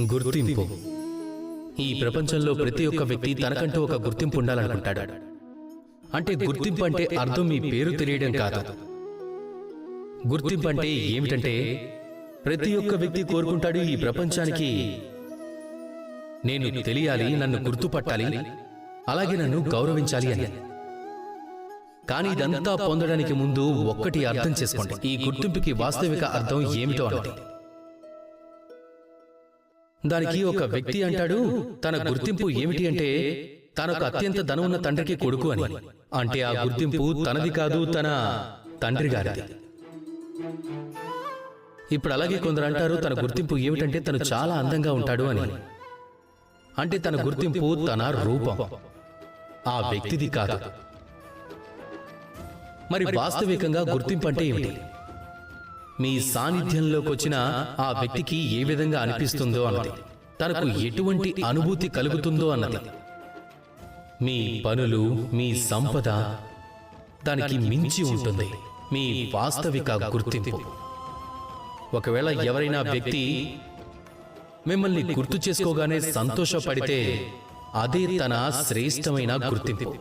గుర్తింపు. ఈ ప్రపంచంలో ప్రతి ఒక్క వ్యక్తి తనకంటూ ఒక గుర్తింపు ఉండాలనుకుంటాడు. అంటే గుర్తింపు అంటే అర్థం మీ పేరు తెలియడం కాదు. గుర్తింపు అంటే ఏమిటంటే ప్రతి ఒక్క వ్యక్తి కోరుకుంటాడు, ఈ ప్రపంచానికి నేను తెలియాలి, నన్ను గుర్తుపట్టాలి, అలాగే నన్ను గౌరవించాలి అని. కానీ ఇదంతా పొందడానికి ముందు ఒక్కటి అర్థం చేసుకోండి, ఈ గుర్తింపుకి వాస్తవిక అర్థం ఏమిటో అన్నది. దానికి ఒక వ్యక్తి అంటాడు తన గుర్తింపు ఏమిటి అంటే తనకు అత్యంత ధనం ఉన్న తండ్రికి కొడుకు అని. అంటే ఆ గుర్తింపు తనది కాదు, తన తండ్రి గారిది. ఇప్పుడు అలాగే కొందరు అంటారు తన గుర్తింపు ఏమిటంటే తను చాలా అందంగా ఉంటాడు అని. అంటే తన గుర్తింపు తన రూపం, ఆ వ్యక్తిది కాదు. మరి వాస్తవికంగా గుర్తింపు అంటే ఏమిటి? మీ సాన్నిధ్యంలోకి వచ్చిన ఆ వ్యక్తికి ఏ విధంగా అనిపిస్తుందో అన్నది, తనకు ఎటువంటి అనుభూతి కలుగుతుందో అన్నది. మీ పనులు, మీ సంపద, దానికి మించి ఉంటుంది మీ వాస్తవిక గుర్తింపు. ఒకవేళ ఎవరైనా వ్యక్తి మిమ్మల్ని గుర్తు చేసుకోగానే సంతోషపడితే అదే తన శ్రేష్టమైన గుర్తింపు.